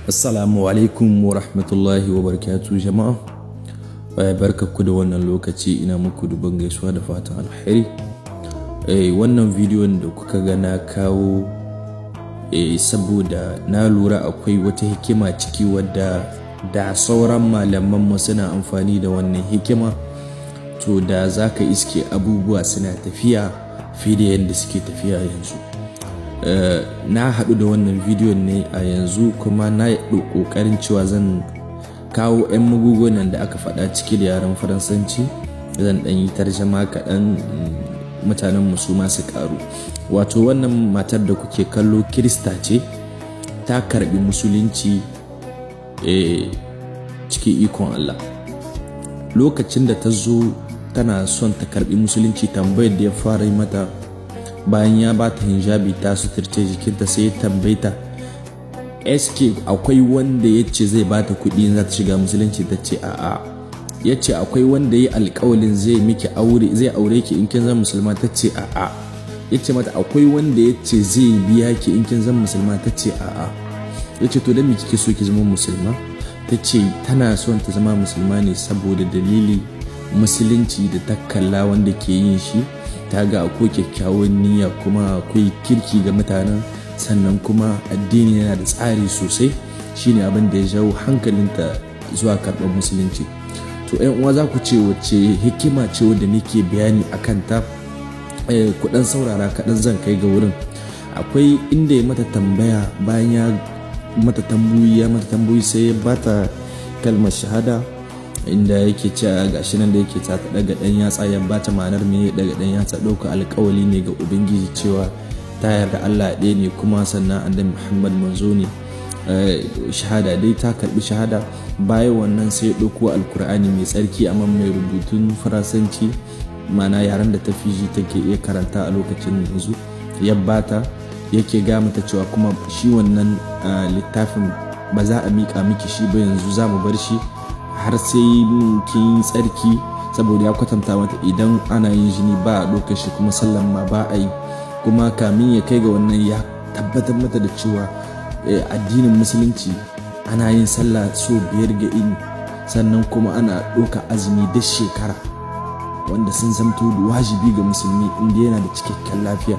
Assalamu alaikum wa rahmatullahi wa barakatuh jama'a. Barkanku da wannan lokaci, ina muku dubban gaisuwa da fatan alheri. Wannan bidiyon da kuka ga na kawo saboda na lura akwai wata hikima ciki wadda da sauran malaman mu suna amfani da wannan hikima, to da zaka iske abubuwa suna tafiya fiye da yadda suke tafiya yanzu. Na haɗu da wannan bidiyon ne a yanzu, kuma na yi ƙoƙarin cewa zan kawo 'yan magungunan da aka faɗa ciki da yaren Faransanci. Zan ɗan yi tarjama kaɗan, mutanen musu masu ƙaru. Wato wannan matar da kuke kallo Kirista ce, ta karɓi musulunci cikin ikon Allah. Lokacin da ta zo tana son ta karɓi musulunci, tambayar da ya fara yi mata bayan ya bata hijabi ta suturce jikinta, sai ya tambayeta eske akwai wanda yace zai bata kuɗi za ta shiga musulunci? Ta ce a'a. Yace akwai wanda yayi alƙawalin zai miki aure, zai aure ki in kin zama musulma? Ta ce a'a. Yace mata akwai wanda yace zai biya ki in kin zama musulma? Ta ce a'a. Yace to dan me kike so ki zama musulma? Ta ce tana son ta zama musulma ne saboda dalili musulunci da ta kalla wanda ke yin shi, ta ga akwai kyakkyawan niyya kuma akwai kirki ga mutanen, sannan kuma addini yana da tsari sosai. Shine abin da ya jawo hankalinta zuwa karɓar musulunci. To ƴan uwa, za ku ce wacce hikima ce wadda nake bayani akan ta? Ku dan saurara kaɗan, zan kai ga wurin. Akwai inda ya mata tambaya, bayan ya mata tambayoyi sai ya bata kalmar shahada, inda yake cewa gashi nan da yake ta daga dan yatsa, ya bata ma'anar me daga dan yatsa. Dauka alƙawali ne ga ubangiji cewa ta yarda Allah ɗaya ne, kuma sannan annabi Muhammad manzo ne. Shahada dai, ta karbi shahada. Bayan wannan sai ya dauko alkur'ani mai tsarki amma mai rubutun Faransanci, ma'ana yaren da ta fiji take iya karanta a lokacin yanzu, ya bata. Yake ga mata cewa kuma shi wannan littafin ba za a mika miki shi ba yanzu, za mu bar shi har sai kin tsarki, saboda ya kwatanta mata idan ana yin jini ba a ɗaukar shi, kuma sallan ma ba a yi. Kuma kamin ya kai ga wannan, ya tabbatar mata da cewa addinin musulunci ana yin sallah so 5 ga ini, sannan kuma ana ɗauka azumi da shekara, wanda sun zamto wajibi ga musulmi inda yana da cikakken lafiya.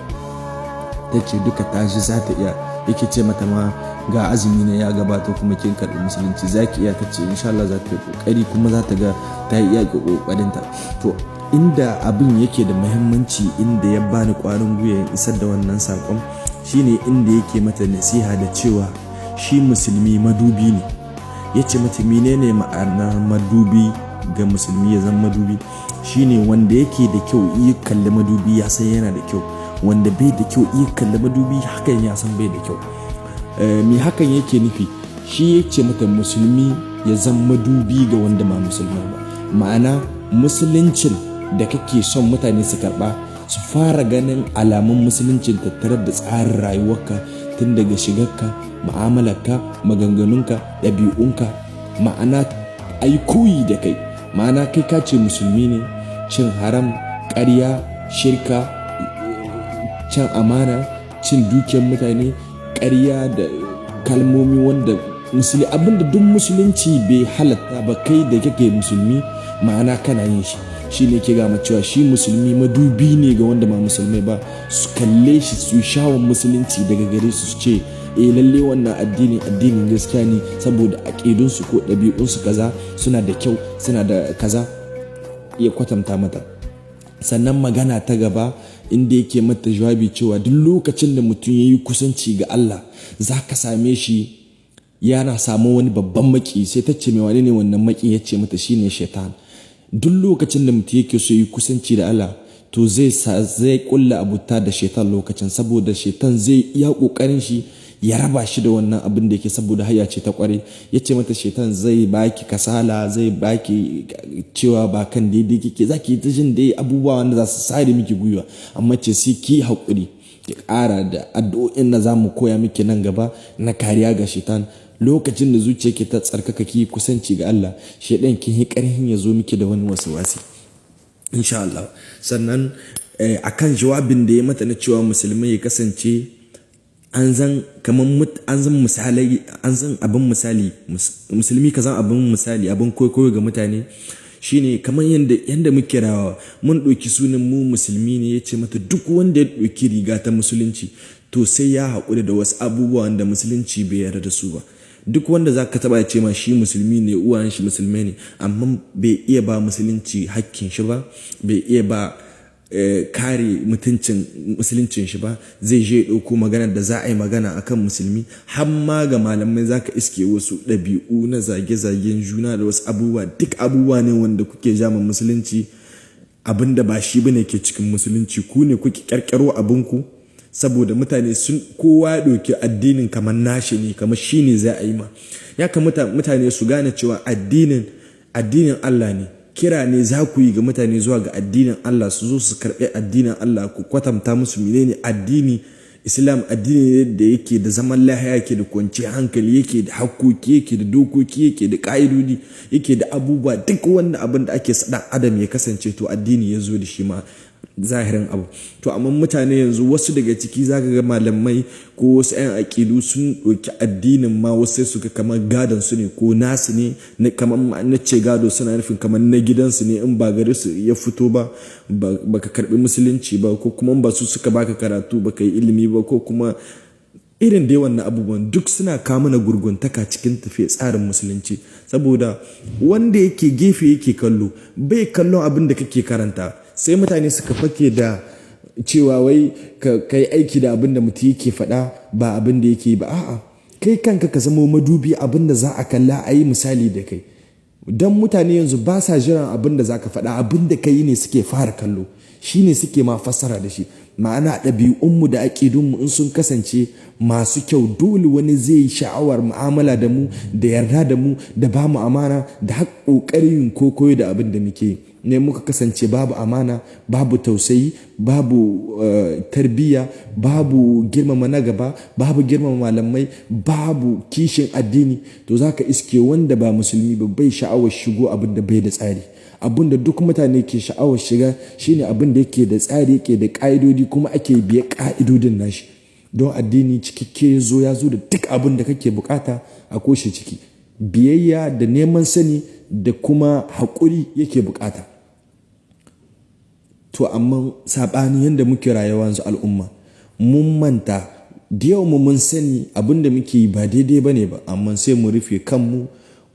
Ta ce duka ta ji za ta iya. Yake ce mata ma ga azumi ne ya gabata kuma kin karɓi musulunci, za ki iya? Ta ce insha Allah za ta yi ƙoƙari, kuma za ta ga ta yi iya ƙoƙarinta. To inda abin yake da muhimmanci, inda ya bani ƙwarin gwiwa in isar da wannan saƙon, shine inda yake mata nasiha da cewa shi musulmi madubi ne. Ya ce mata menene ma'anar madubi ga musulmi? Ya zama madubi shine wanda yake da kyau iya kalli madubi ya san yana da kyau, wanda bai da kyau iya kalli madubi hakan ya san bai da kyau. Me hakan yake nufi? Shi yace mata musulmi ya zama madubi ga wanda ba musulma ba. Ma'ana musuluncin da kake son mutane su karba, su fara ganin alamun musuluncin tattare da tsarin rayuwarka, tun daga shigarka, mu'amalarka, maganganunka, ɗabi'unka. Ma'ana ai koyi da kai. Ma'ana kai ka ce musulmi ne, cin haram, ƙarya, shirka, cin amana, cin dukiyar mutane, ƙarya da kalmomi wanda abinda duk musulunci bai halatta ba, kai da kake musulmi ma'ana kana yin shi. Shi ne ke gama cewa shi musulmi madubi ne ga wanda ba musulmai ba, su kalle shi, su shawon musulunci daga gare su ce lalle wannan addinin gaskiya ne, saboda aƙidunsu ko ɗabi'unsu kaza suna da kyau, suna da kaza. Ya kwatanta mata. Sannan magana ta gaba, inda yake mata jawabi cewa duk lokacin da mutum ya yi kusanci ga Allah, za ka same shi yana samu wani babban maki. Sai ta ce mai wane ne wannan maki? Ya ce mata shine shaitan. Duk lokacin da mutum yake so yi kusanci da Allah, to zai kulla abuta da shaitan lokacin, saboda shaitan zai iya kokarin shi ya raba shi da wannan abin da yake, saboda haya ce ta kware. Ya ce mata shaitan zai baki kasala, zai baki cewa ba kan daidai kike, zaki yi ta jin dai abubuwa wanda za su sare miki gwiwa, amma ce sai ki haƙuri, ki ƙara da addu'o'in da za mu koya miki nan gaba na kariya ga shaitan. Lokacin da zuciyarki ta tsarkaka, ki kusanci ga Allah, shaitan kin yi ƙarhin ya zo miki da wani waswasi insha Allah. Sannan akan jawabin da ya mata na cewa musulmai ya kasance an zan kaman an zan misalai, an zan abin misali, musulmi ka zan abin misali, abin koyo ga mutane shine kamar yanda muke rawa mun ɗauki sunan mu musulmi ne, ya ce mata duk wanda ya ɗauki riga ta musulunci to sai ya haƙura da wasu abubuwan da musulunci bai yarda da su ba. Duk wanda za ka taɓa ce ma shi musulmi ne, uwayen shi musulmai ne, amma bai iya ba musulunci hakkin shi ba, bai iya ba kare mutuncin musuluncin shi ba, zai je ɗauko magana da za a yi magana akan musulmi. Har ma ga malamai za ka iske wasu ɗabi'u na zage-zagen juna da wasu abubuwa, duk abubuwa ne wanda kuke jama musulunci, abin da ba shi bane ke cikin musulunci, ku ne kuke ƙirƙiro abinku saboda mutane sun kowa ɗauki addinin kamar nashi ne, kamar shi ne za a yi ma. Ya kamata mutane su gane cewa addinin Allah ne, kira ne za ku yi ga mutane zuwa ga addinin Allah, su zo su karɓi addinin Allah, ku kwatanta musu menene addini. Islam addini ne da yake da zaman lahiya, yake da kwanciyar hankali, yake da hakkoki, yake da dokoki, yake da ƙa'idodi, yake da abubuwa, duk wannan abin da ake sa adam ya kasance to addini ya zo da shi ma zahirin abu. To amma mutane yanzu wasu daga ciki zaka ga malamai ko wasu 'yan aƙidu sun ɗauki addinin ma wasu sai suka kamar gadon su ne ko nasu ne, kamar na ce gado suna nufin kamar na gidansu ne, in ba gare su ya fito ba baka karɓi musulunci ba, ko kuma ba su suka baka karatu baka yi ilimi ba, ko kuma irin dai wannan abubuwan duk suna kama na gurguntaka cikin tafiya tsarin musulunci. Saboda wanda yake gefe yake kallo bai kallon abin da kake karanta, sai mutane suka fake da cewa wai ka yi aiki da abin da mutum yake faɗa ba abin da yake ba. A'a, kai kanka ka zama madubi, abin da za a kalla a yi misali da kai. Don mutane yanzu ba sa jiran abin da za ka faɗa, abin da ka yi ne suke fara kallo, shi ne suke ma fassara da shi. Ma'ana ɗabi'unmu da aƙidunmu in sun kasance masu kyau, dole wani zai yi sha'awar mu'amala da mu, da yarda da mu, da ba mu amana, da har ƙoƙarin koyo da abin da muke yi. Ne muka kasance babu amana, babu tausayi, babu tarbiyya, babu girmama na gaba, babu girmama malamai, babu kishin addini, to za ka iske wanda ba musulmi ba bai sha'awar shigo abin da bai da tsari. Abin da duk mutane ke sha'awar shiga shine abin da yake da tsari, yake da ƙa'idodi, kuma ake biye ƙa'idodin nashi. Don addini cikakke ya zo da duk abin da kake bukata a koshe ciki. Biyayya da neman sani da kuma haƙuri yake bukata. To amma saɓani yadda muke rayuwa yanzu al'umma, mun manta da yawan mu mun sani abin da muke yi ba daidai bane ba, amma sai mu rufe kanmu,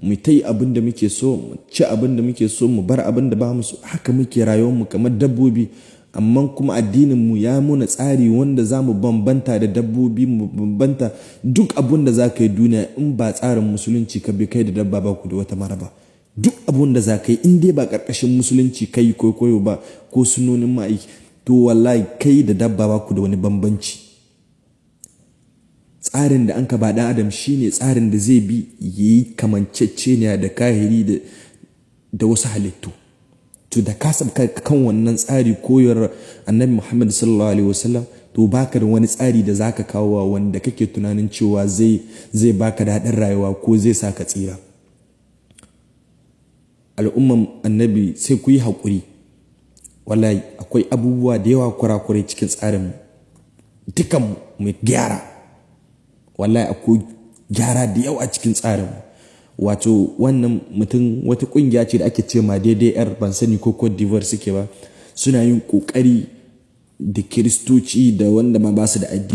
mu ta yi abin da muke so, mu ci abin da muke so, mu bar abin da ba mu so. Haka muke rayuwar mu kamar dabbobi. Amma kuma addinin mu ya muna tsari wanda za mu bambanta da dabbobi, mu bambanta duk abin da za ka yi duniya in ba tsarin musulunci ka bi, kai da dabba ba ku da wata maraba. Duk abin da za ka yi in dai ba ƙarƙashin musulunci kai koyo ba ko sunonin ma'aiki, to wallahi kai da dabba ba ku da wani bambanci. Tsarin da an ka ba ɗan adam shine tsarin da zai bi yi kamanceceniya da kahiri da wasu halittu. To da ka sabka kan wannan tsari koyar annabi Muhammad sallallahu alaihi wasallam, to baka da wani tsari da zaka kawo wanda kake tunanin cewa zai baka daɗin rayuwa ko zai saka tsira. Al'umman annabi sai ku yi haƙuri, wallahi akwai abubuwa da yawa kurakurai cikin tsarin dukan mu gyara. Wallahi akwai gyara da yawa cikin tsarin. Wato wannan mutum wata kungiya ce da ake ce ma DDR, ban sani ko Cote d'Ivoire suke ba, suna yin kokari da kiristoci da wanda ma ba su da addini